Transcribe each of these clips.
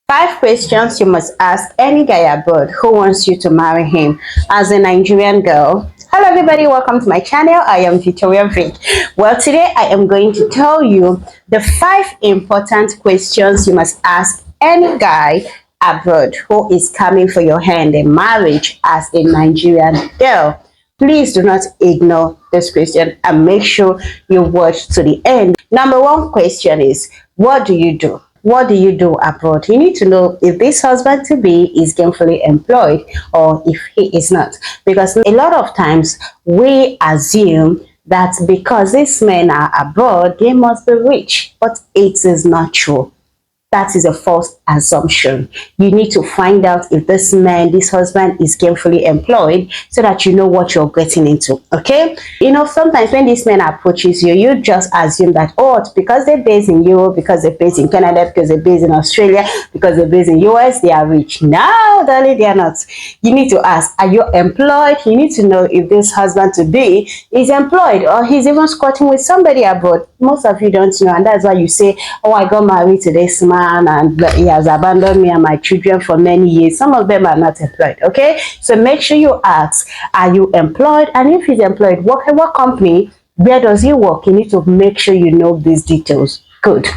5 questions you must ask any guy abroad who wants you to marry him as a Nigerian girl. Hello everybody, welcome to my channel. I am Victoria Vic. Well, today I am going to tell you the 5 important questions you must ask any guy abroad who is coming for your hand in marriage as a Nigerian girl. Please do not ignore this question and make sure you watch to the end. Number 1 question is, what do you do? What do you do abroad? You need to know if this husband to be is gainfully employed or if he is not. Because a lot of times we assume that because these men are abroad, they must be rich, but it is not true. That is a false assumption. You need to find out if this man, this husband is gainfully employed so that you know what you're getting into, okay? You know, sometimes when this man approaches you, you just assume that, oh, it's because they're based in Europe, because they're based in Canada, because they're based in Australia, because they're based in US, they are rich. No, darling, they are not. You need to ask, are you employed? You need to know if this husband-to-be is employed or he's even squatting with somebody abroad. Most of you don't know, and that's why you say, oh, I got married to this man and he has abandoned me and my children for many years. Some of them are not employed, okay? So make sure you ask, are you employed? And if he's employed, what company, where does he work? You need to make sure you know these details. Good.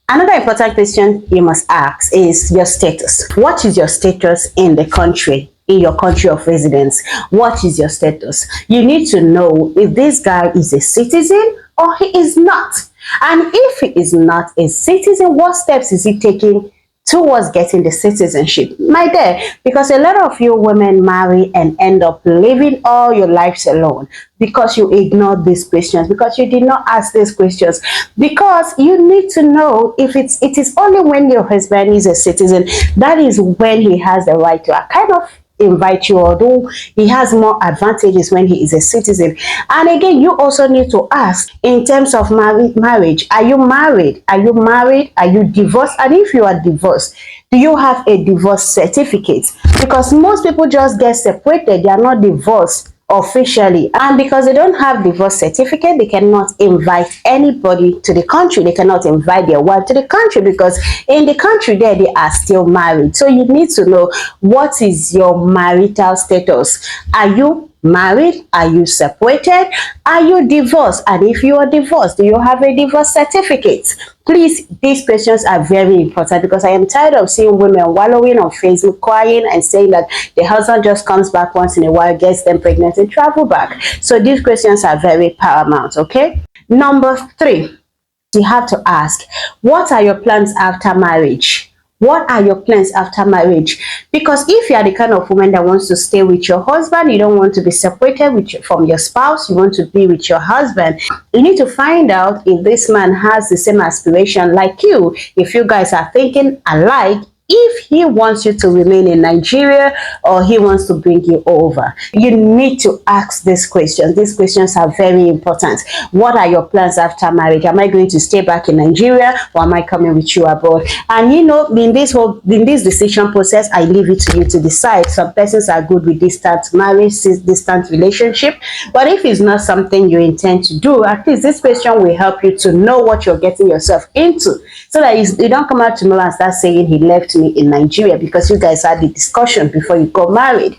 Another important question you must ask is your status. What is your status in the country? In your country of residence? What is your status? You need to know if this guy is a citizen or he is not. And if he is not a citizen, what steps is he taking towards getting the citizenship? My dear, because a lot of you women marry and end up living all your lives alone because you ignored these questions, because you did not ask these questions, because you need to know if it is only when your husband is a citizen, that is when he has the right to kind of invite you, although he has more advantages when he is a citizen. And again, you also need to ask in terms of marriage, are you married? Are you married? Are you divorced? And if you are divorced, do you have a divorce certificate? Because most people just get separated, they are not divorced officially, and because they don't have divorce certificate, they cannot invite anybody to the country. They cannot invite their wife to the country because in the country there they are still married. So you need to know, what is your marital status? Are you married? Are you separated? Are you divorced? And if you are divorced, do you have a divorce certificate? Please, these questions are very important because I am tired of seeing women wallowing on Facebook, crying and saying that the husband just comes back once in a while, gets them pregnant and travel back. So these questions are very paramount, okay? Number 3, you have to ask, what are your plans after marriage? What are your plans after marriage? Because if you are the kind of woman that wants to stay with your husband, you don't want to be separated from your spouse, you want to be with your husband, you need to find out if this man has the same aspiration like you, if you guys are thinking alike, if he wants you to remain in Nigeria or he wants to bring you over. You need to ask these questions. These questions are very important. What are your plans after marriage? Am I going to stay back in Nigeria or am I coming with you abroad? And you know, in this decision process, I leave it to you to decide. Some persons are good with distant marriage, distant relationship, but if it's not something you intend to do, at least this question will help you to know what you're getting yourself into, so that you don't come out tomorrow and start saying he left me in Nigeria, because you guys had the discussion before you got married.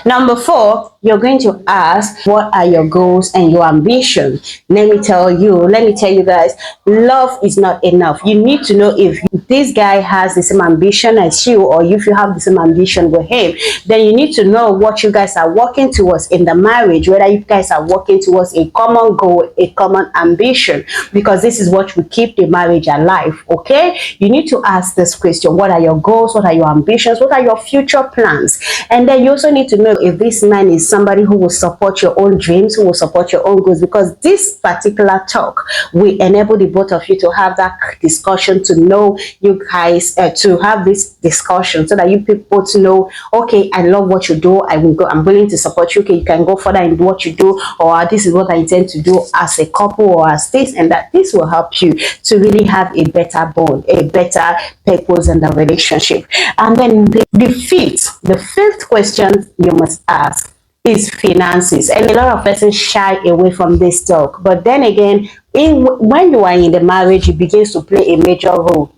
Number 4, you're going to ask, what are your goals and your ambition? Let me tell you guys, love is not enough. You need to know if this guy has the same ambition as you, or if you have the same ambition with him. Then you need to know what you guys are working towards in the marriage, whether you guys are working towards a common goal, a common ambition, because this is what will keep the marriage alive, okay? You need to ask this question, what are your goals, what are your ambitions, what are your future plans? And then you also need to know if this man is somebody who will support your own dreams, who will support your own goals, because this particular talk will enable the both of you to have that discussion, to know you guys, to have this discussion, so that you people to know, okay, I love what you do, I'm willing to support you, okay, you can go further in what you do, or this is what I intend to do as a couple or as this and that. This will help you to really have a better bond, a better purpose in the relationship. And then the fifth question you must ask is finances. And a lot of persons shy away from this talk, but then again, when you are in the marriage, it begins to play a major role.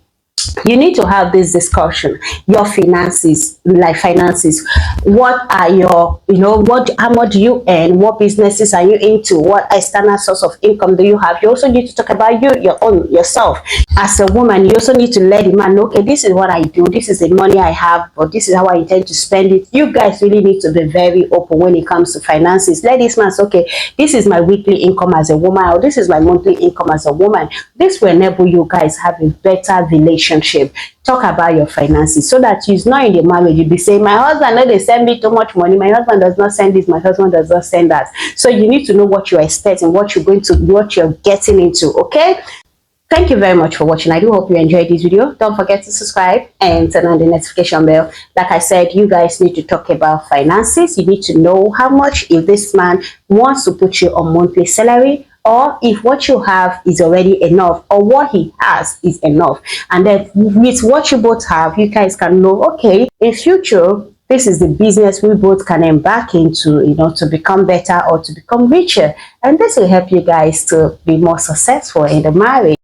you need to have this discussion. Your finances, like finances, what are your, how much do you earn, what businesses are you into, what external source of income do you have. You also need to talk about yourself as a woman. You also need to let the man know, okay, this is what I do, this is the money I have, but this is how I intend to spend it. You guys really need to be very open when it comes to finances. Let this man say, okay, this is my weekly income as a woman, or this is my monthly income as a woman. This will enable you guys have a better relationship. Talk about your finances so that you're not in the marriage you'll be saying, my husband, no, they send me too much money, my husband does not send this, my husband does not send that. So you need to know what you're expecting, what you're getting into. Okay, thank you very much for watching. I do hope you enjoyed this video. Don't forget to subscribe and turn on the notification bell. Like I said, you guys need to talk about finances. You need to know how much, if this man wants to put you on monthly salary, or if what you have is already enough, or what he has is enough. And then with what you both have, you guys can know, okay, in future, this is the business we both can embark into, to become better or to become richer. And this will help you guys to be more successful in the marriage.